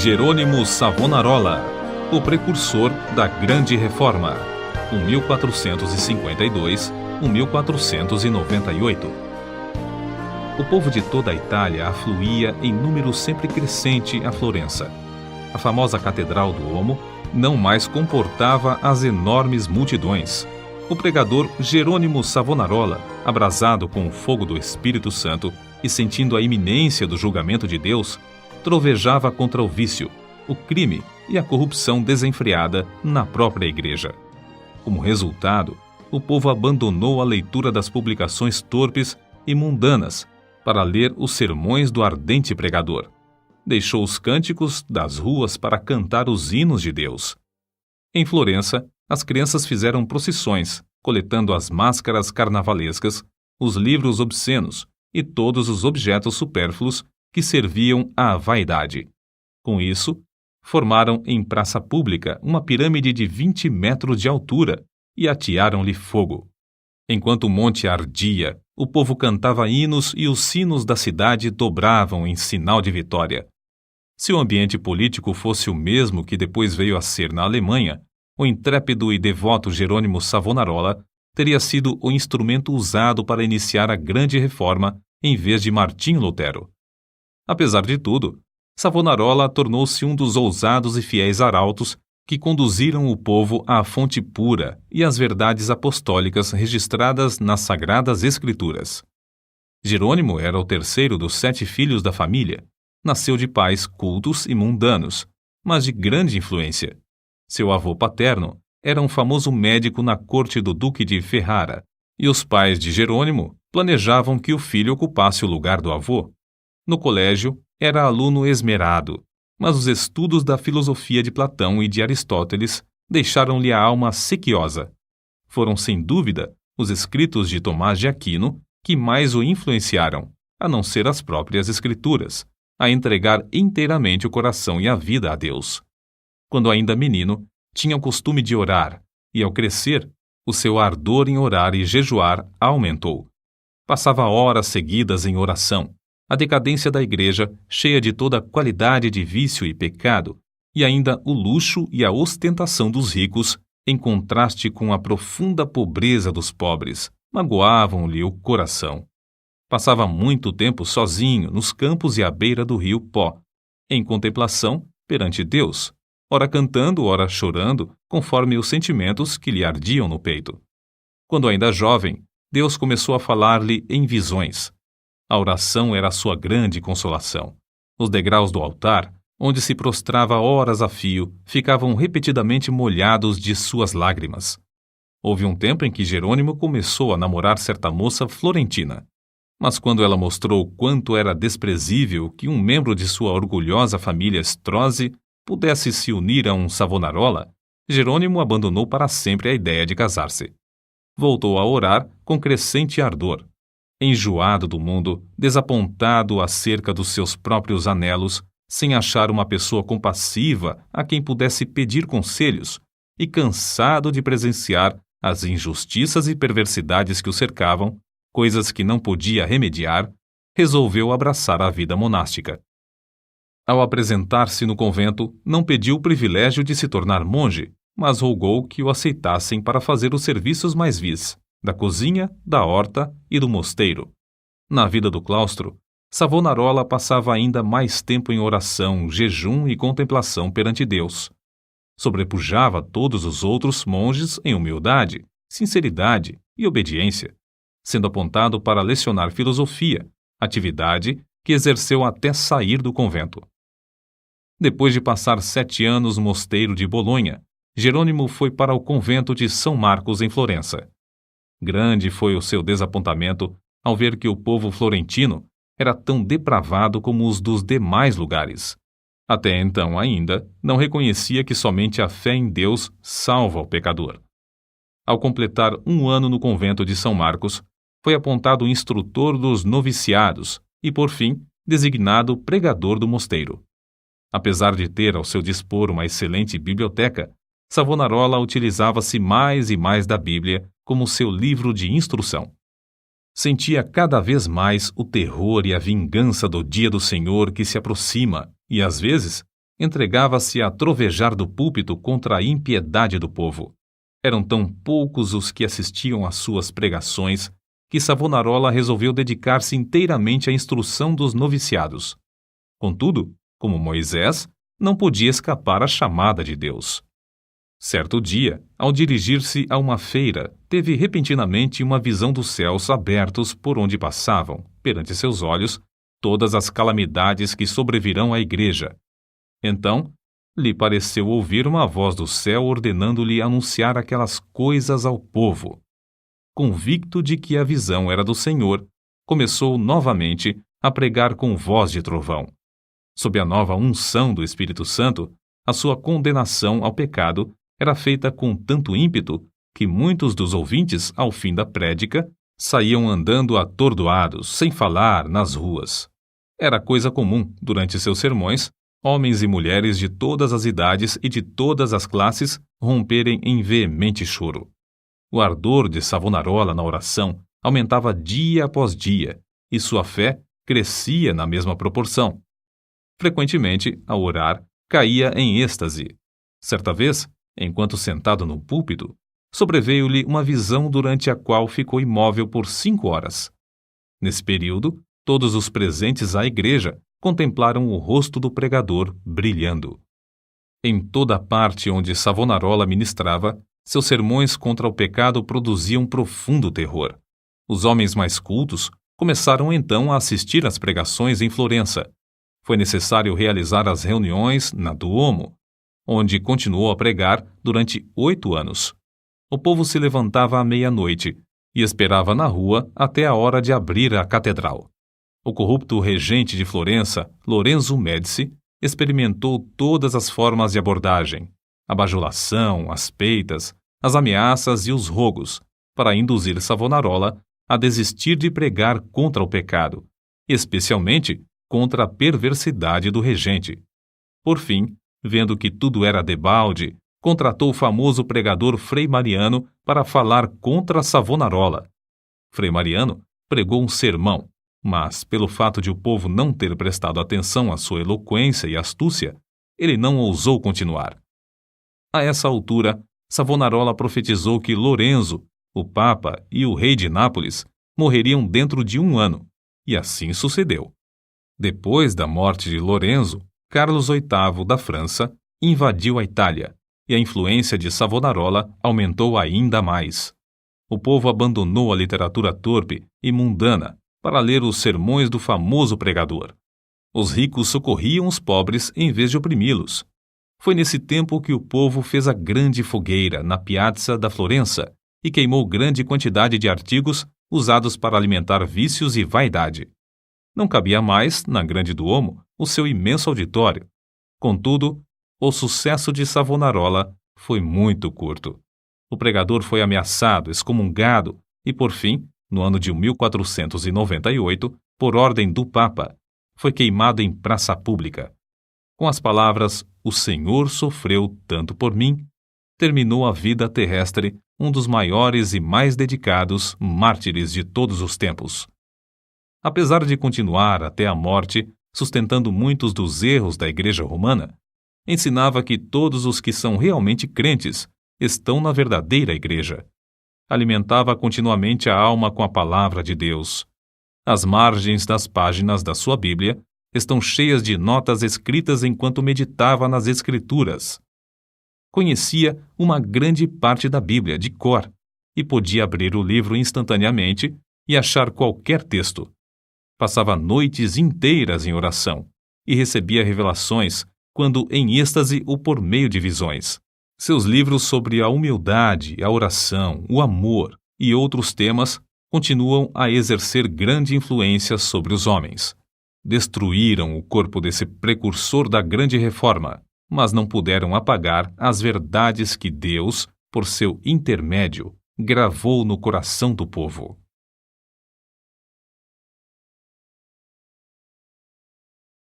Jerônimo Savonarola, o precursor da Grande Reforma, 1452-1498. O povo de toda a Itália afluía em número sempre crescente a Florença. A famosa Catedral do Duomo não mais comportava as enormes multidões. O pregador Jerônimo Savonarola, abrasado com o fogo do Espírito Santo e sentindo a iminência do julgamento de Deus, trovejava contra o vício, o crime e a corrupção desenfreada na própria igreja. Como resultado, o povo abandonou a leitura das publicações torpes e mundanas para ler os sermões do ardente pregador. Deixou os cânticos das ruas para cantar os hinos de Deus. Em Florença, as crianças fizeram procissões, coletando as máscaras carnavalescas, os livros obscenos e todos os objetos supérfluos que serviam à vaidade. Com isso, formaram em praça pública uma pirâmide de 20 metros de altura e atearam-lhe fogo. Enquanto o monte ardia, o povo cantava hinos e os sinos da cidade dobravam em sinal de vitória. Se o ambiente político fosse o mesmo que depois veio a ser na Alemanha, o intrépido e devoto Jerônimo Savonarola teria sido o instrumento usado para iniciar a Grande Reforma em vez de Martinho Lutero. Apesar de tudo, Savonarola tornou-se um dos ousados e fiéis arautos que conduziram o povo à fonte pura e às verdades apostólicas registradas nas Sagradas Escrituras. Jerônimo era o terceiro dos 7 filhos da família. Nasceu de pais cultos e mundanos, mas de grande influência. Seu avô paterno era um famoso médico na corte do Duque de Ferrara, e os pais de Jerônimo planejavam que o filho ocupasse o lugar do avô. No colégio, era aluno esmerado, mas os estudos da filosofia de Platão e de Aristóteles deixaram-lhe a alma sequiosa. Foram, sem dúvida, os escritos de Tomás de Aquino que mais o influenciaram, a não ser as próprias escrituras, a entregar inteiramente o coração e a vida a Deus. Quando ainda menino, tinha o costume de orar, e ao crescer, o seu ardor em orar e jejuar aumentou. Passava horas seguidas em oração. A decadência da igreja, cheia de toda qualidade de vício e pecado, e ainda o luxo e a ostentação dos ricos, em contraste com a profunda pobreza dos pobres, magoavam-lhe o coração. Passava muito tempo sozinho nos campos e à beira do rio Pó, em contemplação perante Deus, ora cantando, ora chorando, conforme os sentimentos que lhe ardiam no peito. Quando ainda jovem, Deus começou a falar-lhe em visões. A oração era a sua grande consolação. Os degraus do altar, onde se prostrava horas a fio, ficavam repetidamente molhados de suas lágrimas. Houve um tempo em que Jerônimo começou a namorar certa moça florentina. Mas quando ela mostrou quanto era desprezível que um membro de sua orgulhosa família Strozzi pudesse se unir a um Savonarola, Jerônimo abandonou para sempre a ideia de casar-se. Voltou a orar com crescente ardor. Enjoado do mundo, desapontado acerca dos seus próprios anelos, sem achar uma pessoa compassiva a quem pudesse pedir conselhos, e cansado de presenciar as injustiças e perversidades que o cercavam, coisas que não podia remediar, resolveu abraçar a vida monástica. Ao apresentar-se no convento, não pediu o privilégio de se tornar monge, mas rogou que o aceitassem para fazer os serviços mais vis, da cozinha, da horta e do mosteiro. Na vida do claustro, Savonarola passava ainda mais tempo em oração, jejum e contemplação perante Deus. Sobrepujava todos os outros monges em humildade, sinceridade e obediência, sendo apontado para lecionar filosofia, atividade que exerceu até sair do convento. Depois de passar 7 anos no mosteiro de Bolonha, Jerônimo foi para o convento de São Marcos em Florença. Grande foi o seu desapontamento ao ver que o povo florentino era tão depravado como os dos demais lugares. Até então ainda não reconhecia que somente a fé em Deus salva o pecador. Ao completar 1 ano no convento de São Marcos, foi apontado instrutor dos noviciados e, por fim, designado pregador do mosteiro. Apesar de ter ao seu dispor uma excelente biblioteca, Savonarola utilizava-se mais e mais da Bíblia como seu livro de instrução. Sentia cada vez mais o terror e a vingança do dia do Senhor que se aproxima e, às vezes, entregava-se a trovejar do púlpito contra a impiedade do povo. Eram tão poucos os que assistiam às suas pregações que Savonarola resolveu dedicar-se inteiramente à instrução dos noviciados. Contudo, como Moisés, não podia escapar à chamada de Deus. Certo dia, ao dirigir-se a uma feira, teve repentinamente uma visão dos céus abertos por onde passavam, perante seus olhos, todas as calamidades que sobrevirão à igreja. Então, lhe pareceu ouvir uma voz do céu ordenando-lhe anunciar aquelas coisas ao povo. Convicto de que a visão era do Senhor, começou novamente a pregar com voz de trovão. Sob a nova unção do Espírito Santo, a sua condenação ao pecado era feita com tanto ímpeto que muitos dos ouvintes, ao fim da prédica, saíam andando atordoados, sem falar, nas ruas. Era coisa comum, durante seus sermões, homens e mulheres de todas as idades e de todas as classes romperem em veemente choro. O ardor de Savonarola na oração aumentava dia após dia, e sua fé crescia na mesma proporção. Frequentemente, ao orar, caía em êxtase. Certa vez, enquanto sentado no púlpito, sobreveio-lhe uma visão durante a qual ficou imóvel por 5 horas. Nesse período, todos os presentes à igreja contemplaram o rosto do pregador brilhando. Em toda a parte onde Savonarola ministrava, seus sermões contra o pecado produziam profundo terror. Os homens mais cultos começaram então a assistir às pregações em Florença. Foi necessário realizar as reuniões na Duomo, onde continuou a pregar durante 8 anos. O povo se levantava à meia-noite e esperava na rua até a hora de abrir a catedral. O corrupto regente de Florença, Lorenzo Médici, experimentou todas as formas de abordagem, a bajulação, as peitas, as ameaças e os rogos, para induzir Savonarola a desistir de pregar contra o pecado, especialmente contra a perversidade do regente. Por fim, vendo que tudo era debalde, contratou o famoso pregador Frei Mariano para falar contra Savonarola. Frei Mariano pregou um sermão, mas, pelo fato de o povo não ter prestado atenção à sua eloquência e astúcia, ele não ousou continuar. A essa altura, Savonarola profetizou que Lorenzo, o Papa e o rei de Nápoles morreriam dentro de 1 ano, e assim sucedeu. Depois da morte de Lorenzo, Carlos VIII da França invadiu a Itália, e a influência de Savonarola aumentou ainda mais. O povo abandonou a literatura torpe e mundana para ler os sermões do famoso pregador. Os ricos socorriam os pobres em vez de oprimi-los. Foi nesse tempo que o povo fez a grande fogueira na Piazza da Florença e queimou grande quantidade de artigos usados para alimentar vícios e vaidade. Não cabia mais, na Grande Duomo, o seu imenso auditório. Contudo, o sucesso de Savonarola foi muito curto. O pregador foi ameaçado, excomungado e, por fim, no ano de 1498, por ordem do Papa, foi queimado em praça pública. Com as palavras "O Senhor sofreu tanto por mim", terminou a vida terrestre um dos maiores e mais dedicados mártires de todos os tempos. Apesar de continuar até a morte, sustentando muitos dos erros da Igreja Romana, ensinava que todos os que são realmente crentes estão na verdadeira Igreja. Alimentava continuamente a alma com a palavra de Deus. As margens das páginas da sua Bíblia estão cheias de notas escritas enquanto meditava nas Escrituras. Conhecia uma grande parte da Bíblia de cor e podia abrir o livro instantaneamente e achar qualquer texto. Passava noites inteiras em oração e recebia revelações, quando em êxtase ou por meio de visões. Seus livros sobre a humildade, a oração, o amor e outros temas continuam a exercer grande influência sobre os homens. Destruíram o corpo desse precursor da grande reforma, mas não puderam apagar as verdades que Deus, por seu intermédio, gravou no coração do povo.